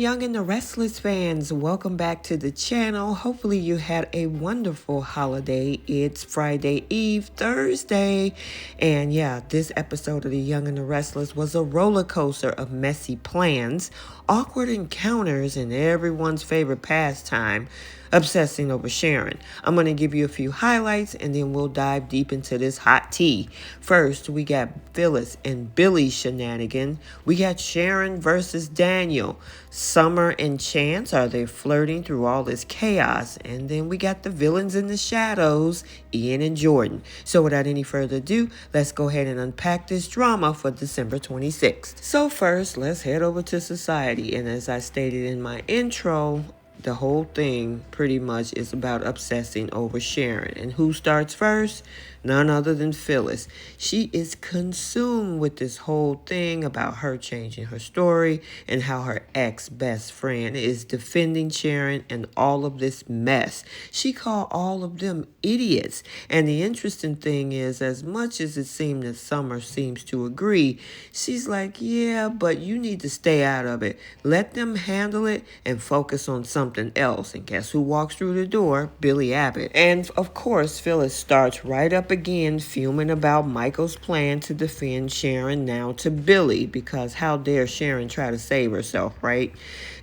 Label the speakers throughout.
Speaker 1: Young and the Restless fans, welcome back to the channel. Hopefully you had a wonderful holiday. It's Friday Eve, Thursday. And yeah, this episode of The Young and the Restless was a roller coaster of messy plans, awkward encounters, and everyone's favorite pastime, obsessing over Sharon. I'm going to give you a few highlights and then we'll dive deep into this hot tea. First, we got Phyllis and Billy shenanigan. We got Sharon versus Daniel. Summer and Chance, are they flirting through all this chaos? And then we got the villains in the shadows, Ian and Jordan. So without any further ado, let's go ahead and unpack this drama for December 26th. So first, let's head over to society. And as I stated in my intro, the whole thing pretty much is about obsessing over Sharon. And who starts first? None other than Phyllis. She is consumed with this whole thing about her changing her story and how her ex-best friend is defending Sharon and all of this mess. She called all of them idiots. And the interesting thing is, as much as it seemed that Summer seems to agree, she's like, yeah, but you need to stay out of it. Let them handle it and focus on something else. And guess who walks through the door? Billy Abbott. And of course, Phyllis starts right up again fuming about Michael's plan to defend Sharon now to Billy, because how dare Sharon try to save herself, right?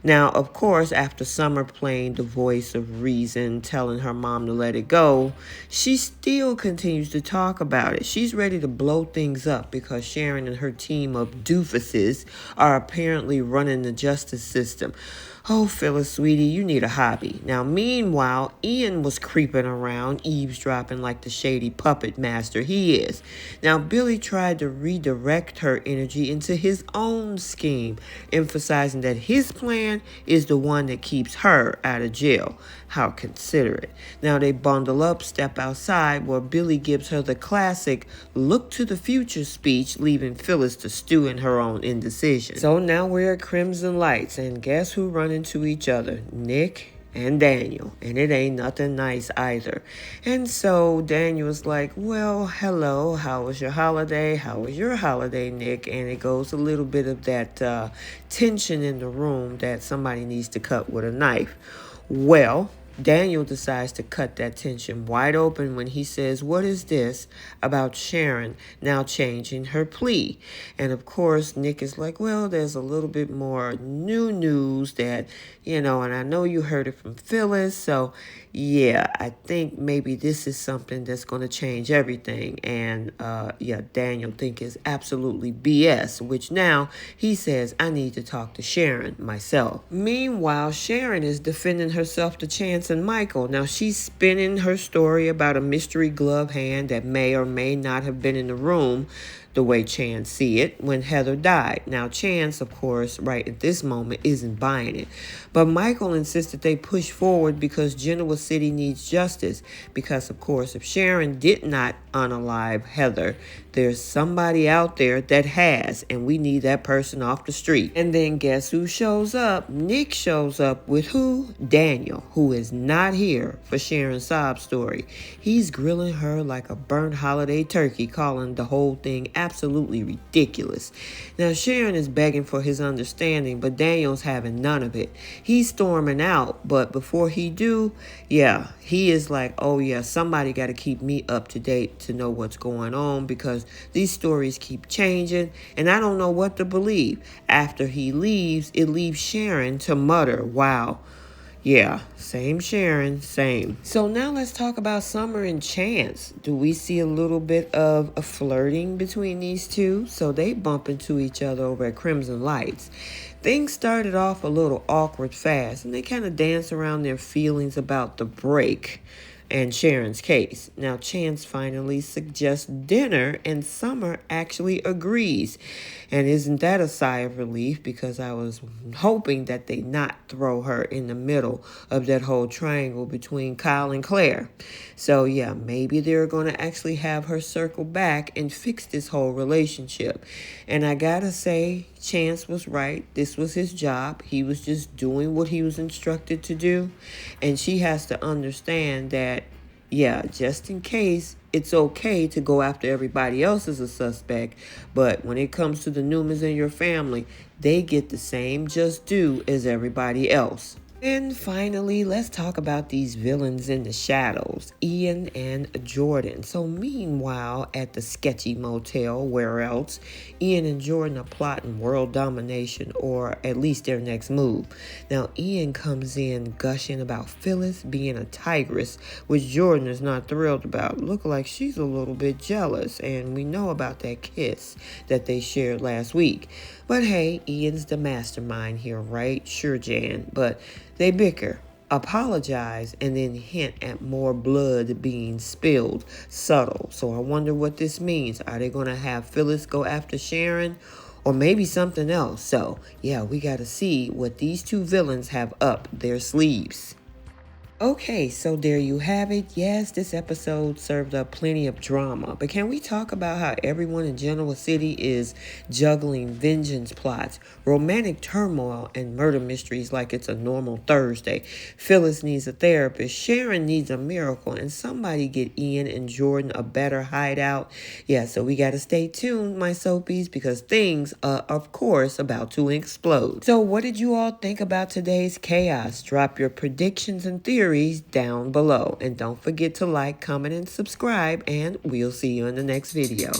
Speaker 1: Now, of course, after Summer playing the voice of reason, telling her mom to let it go, she still continues to talk about it. She's ready to blow things up because Sharon and her team of doofuses are apparently running the justice system. Oh, Phyllis, sweetie, you need a hobby. Now, meanwhile, Ian was creeping around, eavesdropping like the shady puppet master he is. Now, Billy tried to redirect her energy into his own scheme, emphasizing that his plan is the one that keeps her out of jail. How considerate. Now, they bundle up, step outside, where Billy gives her the classic look to the future speech, leaving Phyllis to stew in her own indecision. So now we're at Crimson Lights, and guess who run into each other? Nick and Daniel, and it ain't nothing nice either. And so Daniel's like, well, hello, how was your holiday? How was your holiday, Nick? And it goes a little bit of that tension in the room that somebody needs to cut with a knife. Well, Daniel decides to cut that tension wide open when he says, what is this about Sharon now changing her plea? And of course, Nick is like, well, there's a little bit more new news that, and I know you heard it from Phyllis. So yeah, I think maybe this is something that's going to change everything. And Daniel think is absolutely BS, which now he says, I need to talk to Sharon myself. Meanwhile, Sharon is defending herself to Chance and Michael. Now, she's spinning her story about a mystery glove hand that may or may not have been in the room the way Chance see it when Heather died. Now, Chance, of course, right at this moment isn't buying it. But Michael insists that they push forward because Genoa City needs justice. Because, of course, if Sharon did not unalive Heather, there's somebody out there that has, and we need that person off the street. And then guess who shows up? Nick shows up with who? Daniel, who is not here for Sharon's sob story. He's grilling her like a burnt holiday turkey, calling the whole thing absolutely ridiculous. Now, Sharon is begging for his understanding, but Daniel's having none of it. He's storming out, but before he do, he is like, oh yeah, somebody got to keep me up to date to know what's going on, because these stories keep changing and I don't know what to believe. After he leaves, it leaves Sharon to mutter, wow. Yeah, same Sharon, same. So now let's talk about Summer and Chance. Do we see a little bit of a flirting between these two? So they bump into each other over at Crimson Lights. Things started off a little awkward fast, and they kind of dance around their feelings about the break and Sharon's case. Now, Chance finally suggests dinner, and Summer actually agrees. And isn't that a sigh of relief? Because I was hoping that they not throw her in the middle of that whole triangle between Kyle and Claire. So yeah, maybe they're going to actually have her circle back and fix this whole relationship. And I gotta say, Chance was right. This was his job. He was just doing what he was instructed to do. And she has to understand that Yeah, just in case, it's okay to go after everybody else as a suspect, but when it comes to the Newmans in your family, they get the same just due as everybody else. And finally, let's talk about these villains in the shadows, Ian and Jordan. So meanwhile, at the sketchy motel, where else, Ian and Jordan are plotting world domination, or at least their next move. Now, Ian comes in gushing about Phyllis being a tigress, which Jordan is not thrilled about. Look like she's a little bit jealous, and we know about that kiss that they shared last week. But hey, Ian's the mastermind here, right? Sure, Jan. But they bicker, apologize, and then hint at more blood being spilled. Subtle. So I wonder what this means. Are they going to have Phyllis go after Sharon? Or maybe something else. So, yeah, we got to see what these two villains have up their sleeves. Okay, so there you have it. Yes, this episode served up plenty of drama, but can we talk about how everyone in Genoa City is juggling vengeance plots, romantic turmoil, and murder mysteries like it's a normal Thursday? Phyllis needs a therapist, Sharon needs a miracle, and somebody get Ian and Jordan a better hideout. Yeah, so we got to stay tuned, my soapies, because things are, of course, about to explode. So what did you all think about today's chaos? Drop your predictions and theories down below. And don't forget to like, comment, and subscribe, and we'll see you in the next video.